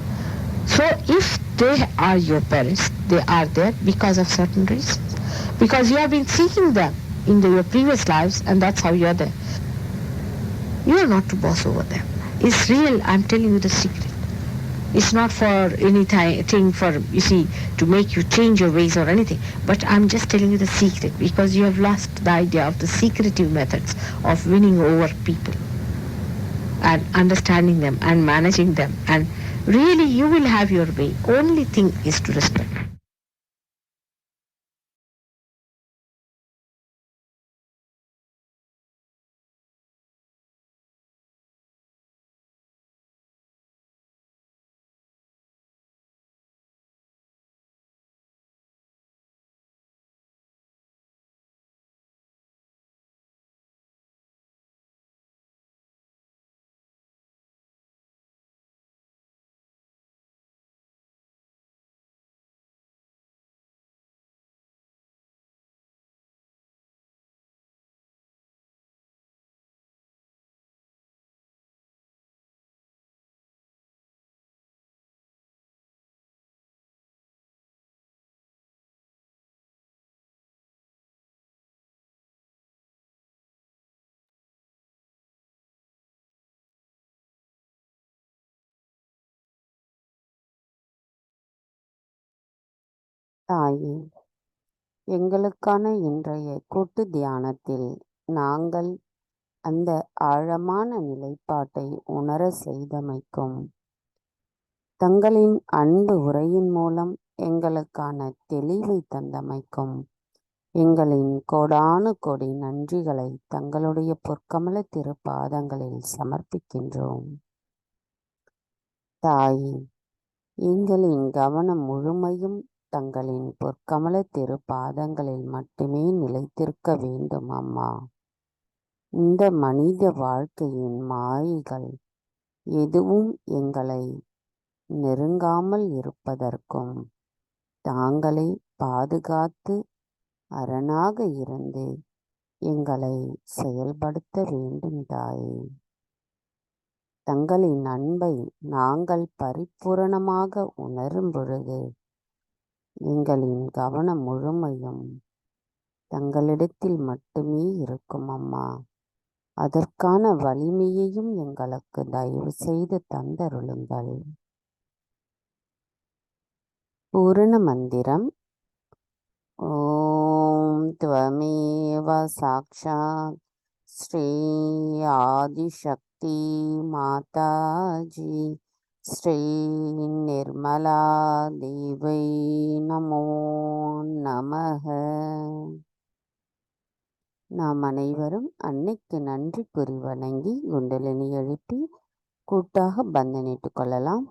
So if they are your parents, they are there because of certain reasons. Because you have been seeking them in your previous lives and that's how you are there. You are not to boss over them. It's real, I'm telling you the secret. It's not for anything for, you see, to make you change your ways or anything. But I'm just telling you the secret because you have lost the idea of the secretive methods of winning over people and understanding them and managing them. And really, you will have your way. Only thing is to respect. தாயே, எங்களுக்கான இன்றைய கூட்டு தியானத்தில் நாங்கள் அந்த ஆழமான நிலைப்பாட்டை உணர செய்தமைக்கும், தங்களின் அன்பு உரையின் மூலம் எங்களுக்கான தெளிவை தந்தமைக்கும் எங்களின் கோடானு கோடி நன்றிகளை தங்களுடைய பொற்கமல திருப்பாதங்களில் சமர்ப்பிக்கின்றோம். தாயே, எங்களின் கவனம் முழுமையும் தங்களின் பொற்கமல திருப்பாதங்களில் மட்டுமே நிலைத்திருக்க வேண்டும் அம்மா. இந்த மனித வாழ்க்கையின் மாயைகள் எதுவும் எங்களை நெருங்காமல் இருப்பதற்கும் தாங்களே பாதுகாத்து அரணாக இருந்து எங்களை செயல்படுத்த வேண்டும் தாயே. தங்களின் அன்பை நாங்கள் பரிபூரணமாக உணரும் பொழுது எங்களின் கவனம் முழுமையும் தங்களிடத்தில் மட்டுமே இருக்கும் அம்மா. அதற்கான வலிமையையும் எங்களுக்கு தயவு செய்து தந்தருளுங்கள். பூரண மந்திரம். ஓம் த்வமேவ சாக்ஷாத் ஸ்ரீ ஆதிசக்தி மாதாஜி ஸ்ரீ நிர்மலா தேவை நமோ நமக. நாம் அனைவரும் அன்னைக்கு நன்றி கூறி வணங்கி குண்டலினி எழுப்பி கூட்டாக பந்தனிட்டுக் கொள்ளலாம்.